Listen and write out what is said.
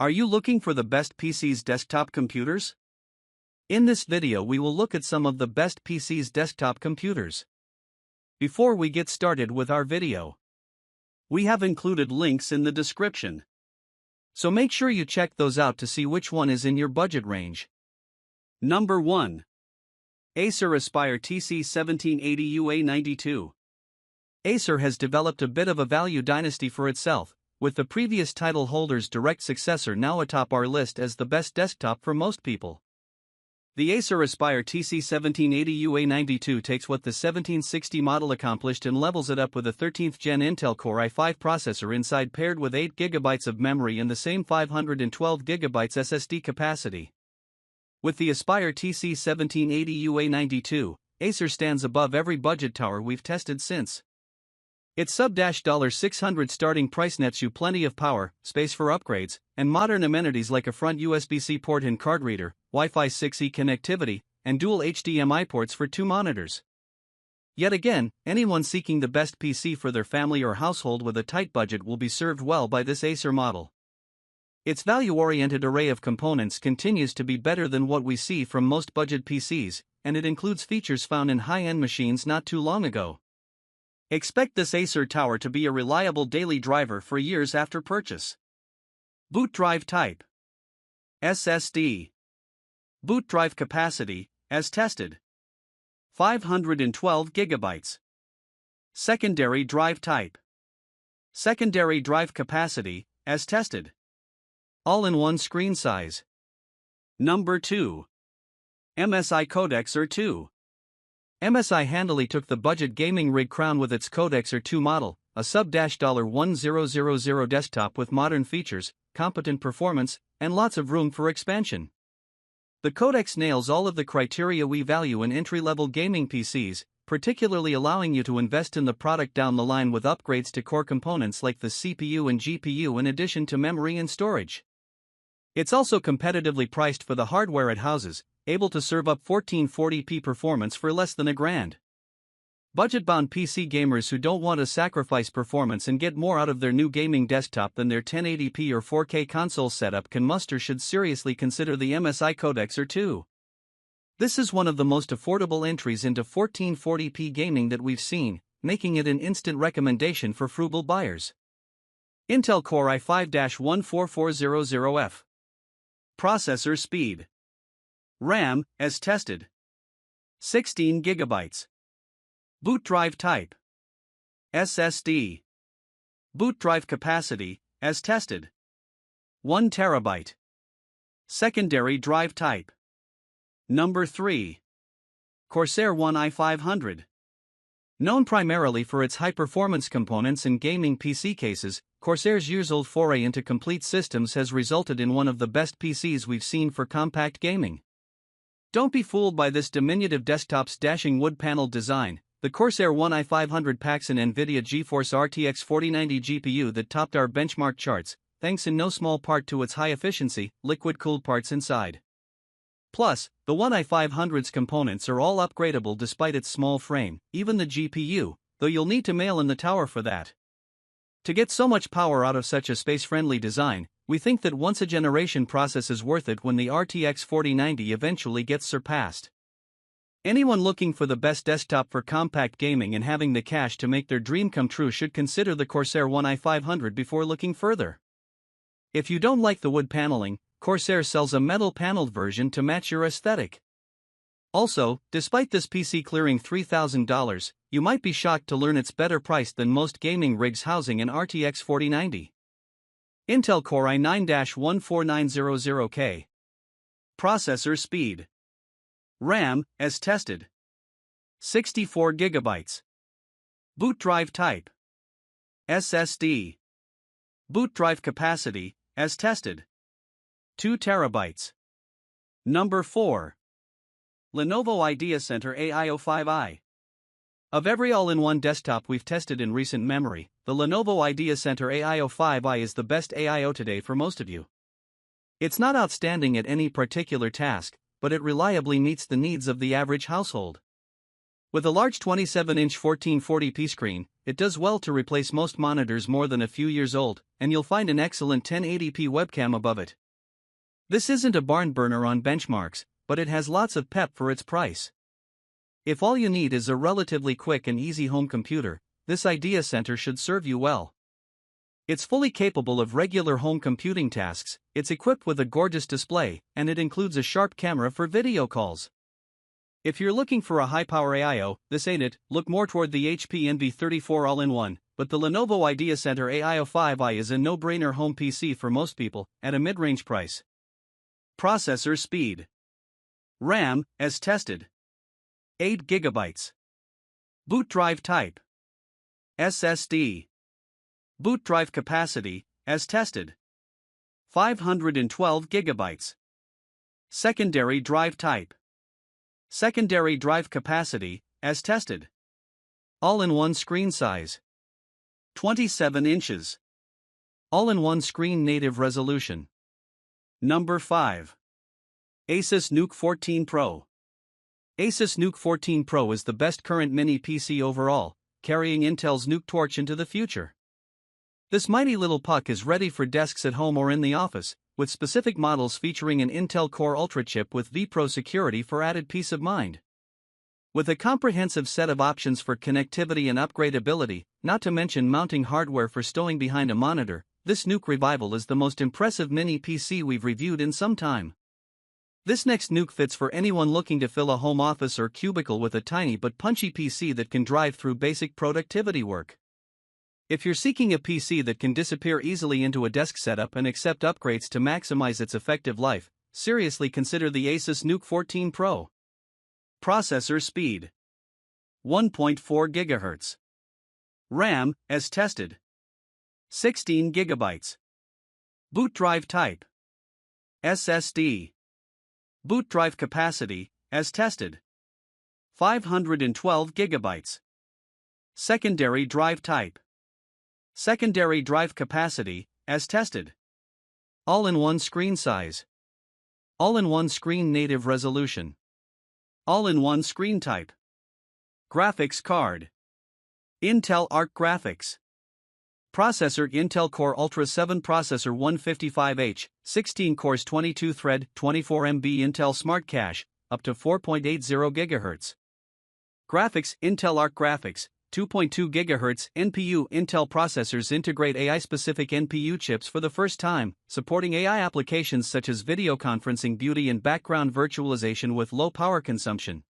Are you looking for the best PC's desktop computers? In this video we will look at some of the best PC's desktop computers. Before we get started with our video, we have included links in the description. So make sure you check those out to see which one is in your budget range. Number 1. Acer Aspire TC 1780 UA92. Acer has developed a bit of a value dynasty for itself, with the previous title holder's direct successor now atop our list as the best desktop for most people. The Acer Aspire TC 1780 UA92 takes what the 1760 model accomplished and levels it up with a 13th gen Intel Core i5 processor inside, paired with 8GB of memory and the same 512GB SSD capacity. With the Aspire TC 1780 UA92, Acer stands above every budget tower we've tested since. Its sub-$600 starting price nets you plenty of power, space for upgrades, and modern amenities like a front USB-C port and card reader, Wi-Fi 6E connectivity, and dual HDMI ports for 2 monitors. Yet again, anyone seeking the best PC for their family or household with a tight budget will be served well by this Acer model. Its value-oriented array of components continues to be better than what we see from most budget PCs, and it includes features found in high-end machines not too long ago. Expect this Acer tower to be a reliable daily driver for years after purchase. Boot drive type: SSD. Boot drive capacity, as tested: 512 GB. Secondary drive type: secondary drive capacity, as tested: all-in-one screen size. Number 2. MSI Codex R2. MSI handily took the budget gaming rig crown with its Codex R2 model, a sub-$1000 desktop with modern features, competent performance, and lots of room for expansion. The Codex nails all of the criteria we value in entry-level gaming PCs, particularly allowing you to invest in the product down the line with upgrades to core components like the CPU and GPU in addition to memory and storage. It's also competitively priced for the hardware it houses, able to serve up 1440p performance for less than $1,000. Budget-bound PC gamers who don't want to sacrifice performance and get more out of their new gaming desktop than their 1080p or 4K console setup can muster should seriously consider the MSI Codex R2. This is one of the most affordable entries into 1440p gaming that we've seen, making it an instant recommendation for frugal buyers. Intel Core i5-14400F. Processor speed: RAM, as tested: 16 GB. Boot drive type: SSD. Boot drive capacity, as tested: 1 TB. Secondary drive type. Number 3. Corsair One i500. Known primarily for its high-performance components in gaming PC cases, Corsair's years-old foray into complete systems has resulted in one of the best PCs we've seen for compact gaming. Don't be fooled by this diminutive desktop's dashing wood panel design. The Corsair One i500 packs an NVIDIA GeForce RTX 4090 GPU that topped our benchmark charts, thanks in no small part to its high-efficiency, liquid-cooled parts inside. Plus, the One i500's components are all upgradable despite its small frame, even the GPU, though you'll need to mail in the tower for that. To get so much power out of such a space-friendly design, we think that once-a-generation process is worth it when the RTX 4090 eventually gets surpassed. Anyone looking for the best desktop for compact gaming and having the cash to make their dream come true should consider the Corsair One i500 before looking further. If you don't like the wood paneling, Corsair sells a metal-paneled version to match your aesthetic. Also, despite this PC clearing $3,000, you might be shocked to learn it's better priced than most gaming rigs housing an RTX 4090. Intel Core i9-14900K. Processor speed: RAM, as tested: 64 GB. Boot drive type: SSD. Boot drive capacity, as tested: 2 TB. Number 4. Lenovo IdeaCentre AIO 5i. Of every all-in-one desktop we've tested in recent memory, the Lenovo IdeaCentre AIO 5i is the best AIO today for most of you. It's not outstanding at any particular task, but it reliably meets the needs of the average household. With a large 27-inch 1440p screen, it does well to replace most monitors more than a few years old, and you'll find an excellent 1080p webcam above it. This isn't a barn burner on benchmarks, but it has lots of pep for its price. If all you need is a relatively quick and easy home computer, this IdeaCentre should serve you well. It's fully capable of regular home computing tasks, it's equipped with a gorgeous display, and it includes a sharp camera for video calls. If you're looking for a high-power AIO, this ain't it. Look more toward the HP NV34 All-in-One, but the Lenovo IdeaCentre AIO 5i is a no-brainer home PC for most people, at a mid-range price. Processor speed. RAM, as tested. 8 GB. Boot drive type. SSD. Boot drive capacity, as tested. 512 GB. Secondary drive type. Secondary drive capacity, as tested. All-in-one screen size. 27 inches. All-in-one screen native resolution. Number 5. Asus Nuke4 Pro. Asus Nuke4 Pro is the best current mini PC overall, carrying Intel's Nuke torch into the future. This mighty little puck is ready for desks at home or in the office, with specific models featuring an Intel Core Ultra chip with vPro security for added peace of mind. With a comprehensive set of options for connectivity and upgradability, not to mention mounting hardware for stowing behind a monitor, this Nuke Revival is the most impressive mini PC we've reviewed in some time. This next Nuke fits for anyone looking to fill a home office or cubicle with a tiny but punchy PC that can drive through basic productivity work. If you're seeking a PC that can disappear easily into a desk setup and accept upgrades to maximize its effective life, seriously consider the Asus Nuke4 Pro. Processor speed. 1.4 GHz. RAM, as tested. 16 GB. Boot drive type. SSD. Boot drive capacity, as tested. 512 GB. Secondary drive type. Secondary drive capacity, as tested. All-in-one screen size. All-in-one screen native resolution. All-in-one screen type. Graphics card. Intel Arc Graphics. Processor Intel Core Ultra 7 Processor 155H, 16 cores 22 thread, 24 MB Intel Smart Cache, up to 4.80 GHz. Graphics Intel Arc Graphics, 2.2 GHz NPU. Intel processors integrate AI-specific NPU chips for the first time, supporting AI applications such as video conferencing, beauty and background virtualization with low power consumption.